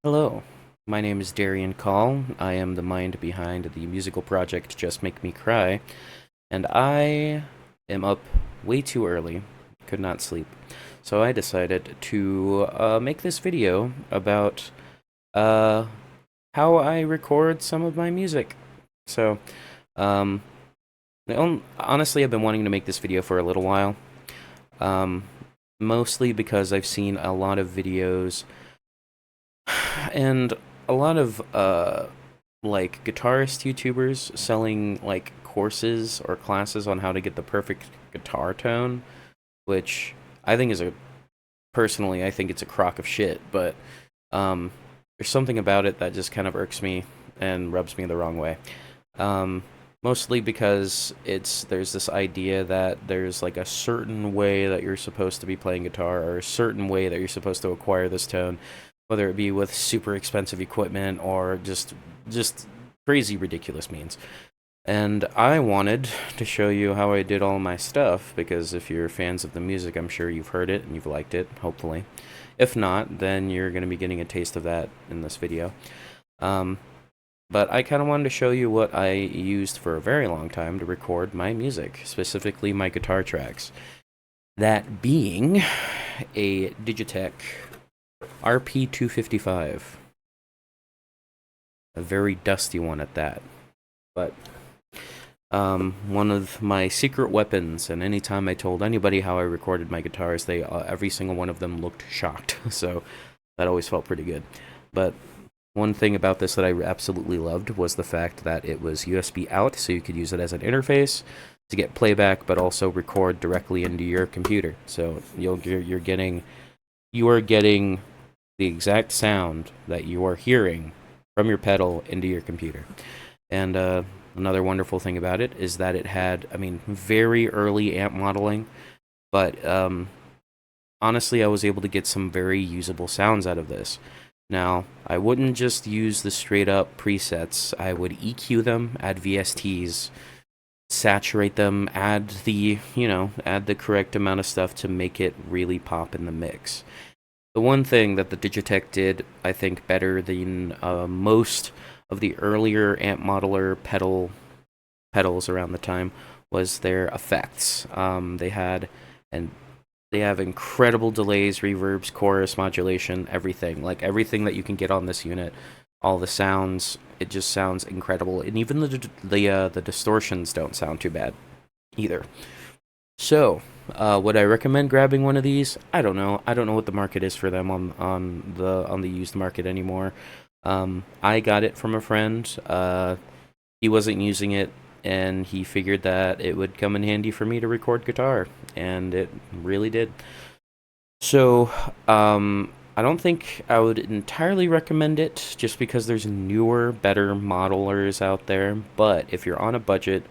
Hello, my name is Darian Call. I am the mind behind the musical project Just Make Me Cry, and I am up way too early, could not sleep. So I decided to make this video about uh, how I record some of my music. So, um, honestly, I've been wanting to make this video for a little while, um, mostly because I've seen a lot of videos and a lot of like guitarist YouTubers selling like courses or classes on how to get the perfect guitar tone, which I think is a personally I think it's a crock of shit, but um there's something about it that just kind of irks me and rubs me the wrong way. Um Mostly because there's this idea that there's like a certain way that you're supposed to be playing guitar or a certain way that you're supposed to acquire this tone, whether it be with super expensive equipment or just crazy ridiculous means. And I wanted to show you how I did all my stuff because if you're fans of the music, I'm sure you've heard it and you've liked it, hopefully. If not, then you're going to be getting a taste of that in this video. Um, but I kind of wanted to show you what I used for a very long time to record my music, specifically my guitar tracks. That being a Digitech RP255. A very dusty one at that. But one of my secret weapons, and anytime I told anybody how I recorded my guitars, they every single one of them looked shocked. So that always felt pretty good. But one thing about this that I absolutely loved was the fact that it was USB out, so you could use it as an interface to get playback, but also record directly into your computer. So you are getting the exact sound that you are hearing from your pedal into your computer. And another wonderful thing about it is that it had, I mean, very early amp modeling, but honestly, I was able to get some very usable sounds out of this. Now, I wouldn't just use the straight up presets, I would EQ them, add VSTs, saturate them, add the correct amount of stuff to make it really pop in the mix. The one thing that the Digitech did, I think, better than most of the earlier amp modeler pedals around the time was their effects. And they have incredible delays, reverbs, chorus, modulation, everything. Like everything that you can get on this unit, all the sounds, it just sounds incredible. And even the distortions don't sound too bad either. So, would I recommend grabbing one of these? I don't know. I don't know what the market is for them on the used market anymore. I got it from a friend. He wasn't using it, and he figured that it would come in handy for me to record guitar, and it really did. So, I don't think I would entirely recommend it, just because there's newer, better modelers out there. But if you're on a budget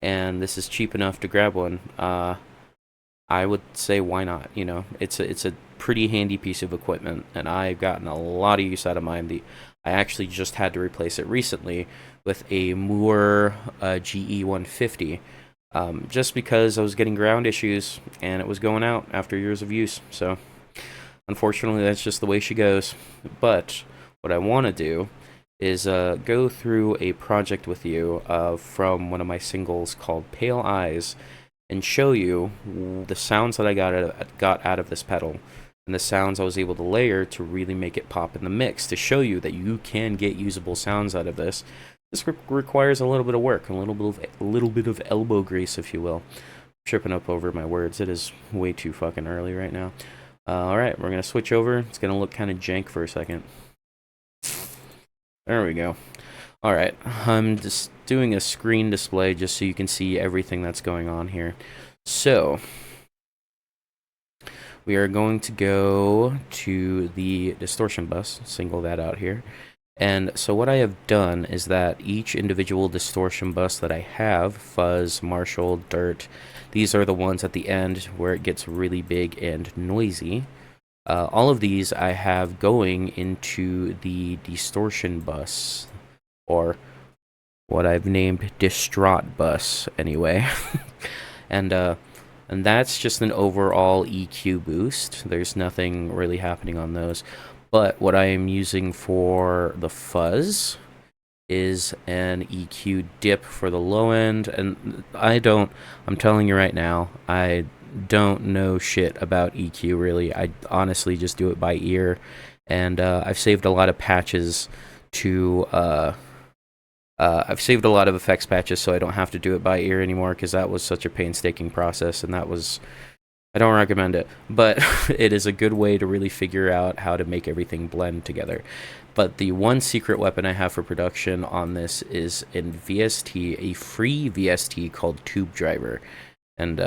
and this is cheap enough to grab one, I would say why not? You know, it's a pretty handy piece of equipment, and I've gotten a lot of use out of mine. I actually just had to replace it recently with a Moore GE 150, just because I was getting ground issues and it was going out after years of use. So unfortunately, that's just the way she goes. But what I want to do is go through a project with you from one of my singles called Pale Eyes and show you the sounds that I got out of this pedal and the sounds I was able to layer to really make it pop in the mix to show you that you can get usable sounds out of this. This requires a little bit of work, a little bit of elbow grease, if you will. Tripping up over my words. It is way too fucking early right now. All right, we're gonna switch over. It's gonna look kind of jank for a second. There we go. All right, I'm just doing a screen display just so you can see everything that's going on here. So, we are going to go to the distortion bus, single that out here. And so what I have done is that each individual distortion bus that I have, fuzz, Marshall, dirt, these are the ones at the end where it gets really big and noisy. All of these I have going into the distortion bus, or what I've named Distraught Bus, anyway. and and that's just an overall EQ boost. There's nothing really happening on those. But what I am using for the fuzz is an EQ dip for the low end, and I'm telling you right now, I don't know shit about EQ really. I honestly just do it by ear, and I've saved a lot of patches to I've saved a lot of effects patches so I don't have to do it by ear anymore, because that was such a painstaking process, and I don't recommend it, but it is a good way to really figure out how to make everything blend together. But the one secret weapon I have for production on this is in VST, a free VST called Tube Driver. And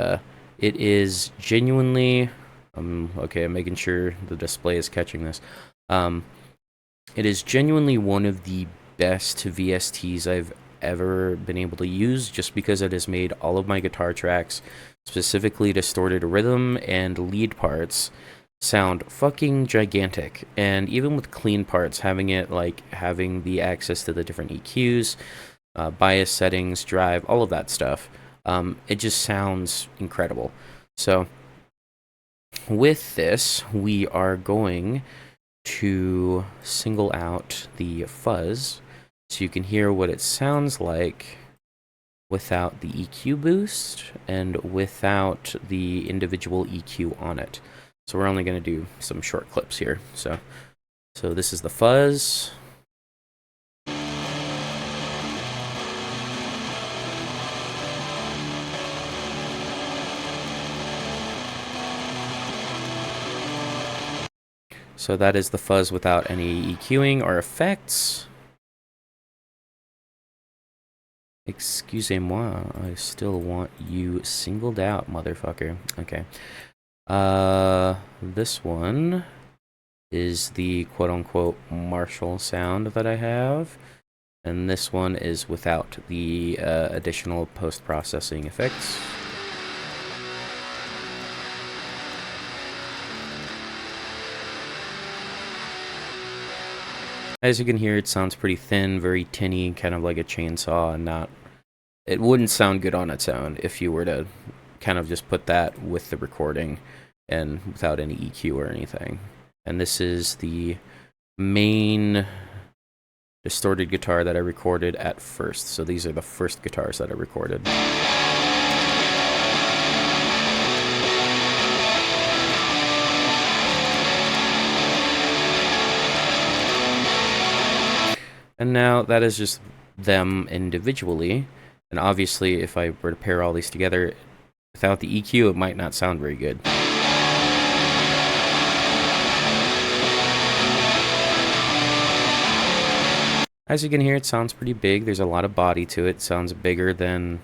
it is genuinely... okay, I'm making sure the display is catching this. It is genuinely one of the best VSTs I've ever been able to use, just because it has made all of my guitar tracks, specifically distorted rhythm and lead parts, sound fucking gigantic. And even with clean parts, having the access to the different EQs, bias settings, drive, all of that stuff, it just sounds incredible. So with this, we are going to single out the fuzz so you can hear what it sounds like without the EQ boost and without the individual EQ on it. So we're only going to do some short clips here. So this is the fuzz. So that is the fuzz without any EQing or effects. Excusez-moi, I still want you singled out, motherfucker. Okay. This one is the quote-unquote Marshall sound that I have. And this one is without the additional post-processing effects. As you can hear, it sounds pretty thin, very tinny, kind of like a chainsaw, and it wouldn't sound good on its own if you were to kind of just put that with the recording and without any EQ or anything. And this is the main distorted guitar that I recorded at first. So these are the first guitars that I recorded. And now that is just them individually. And obviously, if I were to pair all these together without the EQ, it might not sound very good. As you can hear, it sounds pretty big. There's a lot of body to it. It sounds bigger than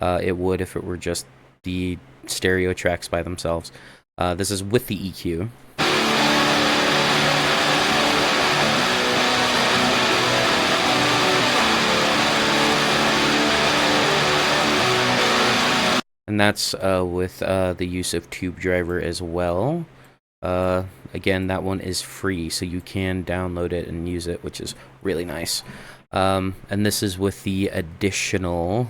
it would if it were just the stereo tracks by themselves. This is with the EQ. And that's with the use of Tube Driver as well. Again, that one is free, so you can download it and use it, which is really nice. And this is with the additional,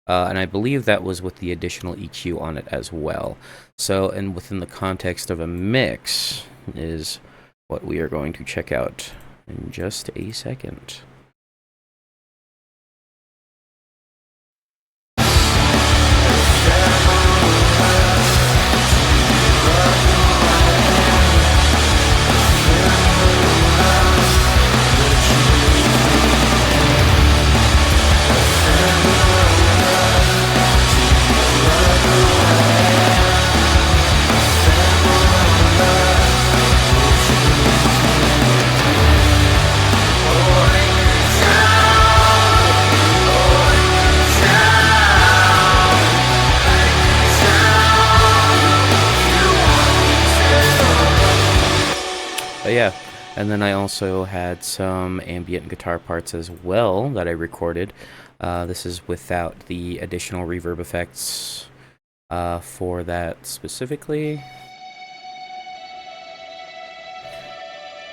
and I believe that was with the additional EQ on it as well. So, and within the context of a mix is what we are going to check out in just a second. Yeah, and then I also had some ambient guitar parts as well that I recorded. This is without the additional reverb effects for that specifically.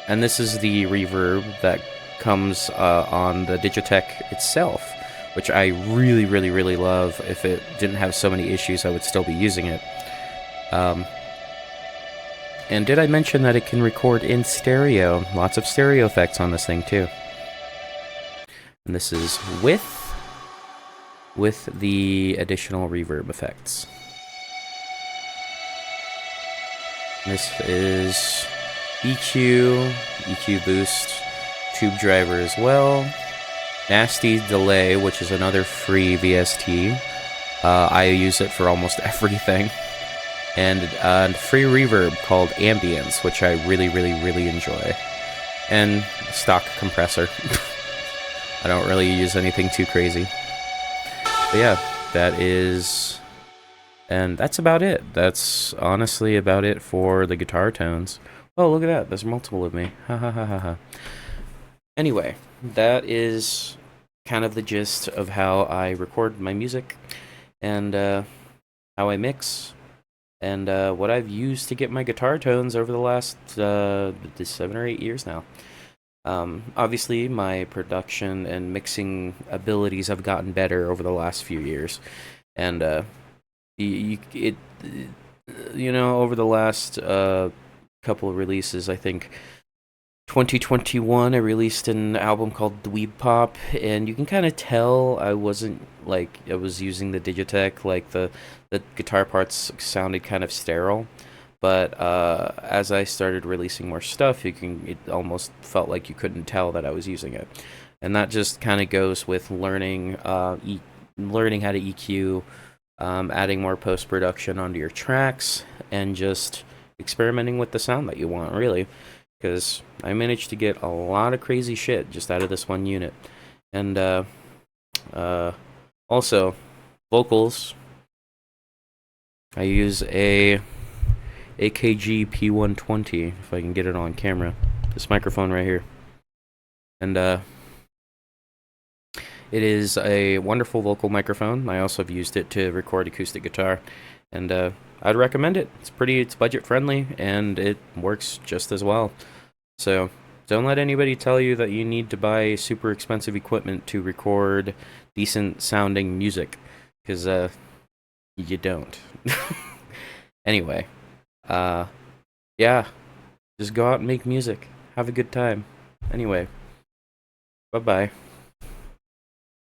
And this is the reverb that comes on the Digitech itself, which I really, really, really love. If it didn't have so many issues, I would still be using it. And did I mention that it can record in stereo? Lots of stereo effects on this thing too. And this is with the additional reverb effects. This is EQ boost, tube driver as well. Nasty delay, which is another free VST. I use it for almost everything. And free reverb called Ambience, which I really, really, really enjoy. And stock compressor. I don't really use anything too crazy. But yeah, that is... And that's about it. That's honestly about it for the guitar tones. Oh, look at that. There's multiple of me. Ha ha ha ha ha. Anyway, that is kind of the gist of how I record my music and how I mix and what I've used to get my guitar tones over the last 7 or 8 years now. Obviously, my production and mixing abilities have gotten better over the last few years, and over the last couple of releases, I think 2021, I released an album called Dweeb Pop, and you can kind of tell I wasn't I was using the Digitech, like the guitar parts sounded kind of sterile. But as I started releasing more stuff, it almost felt like you couldn't tell that I was using it, and that just kind of goes with learning learning how to EQ, adding more post production onto your tracks, and just experimenting with the sound that you want, really. Because I managed to get a lot of crazy shit just out of this one unit. And also, vocals. I use a AKG P120, if I can get it on camera. This microphone right here. And it is a wonderful vocal microphone. I also have used it to record acoustic guitar. And I'd recommend it. It's budget friendly, and it works just as well. So don't let anybody tell you that you need to buy super expensive equipment to record decent sounding music, because you don't. Anyway, yeah, just go out and make music. Have a good time. Anyway, bye-bye.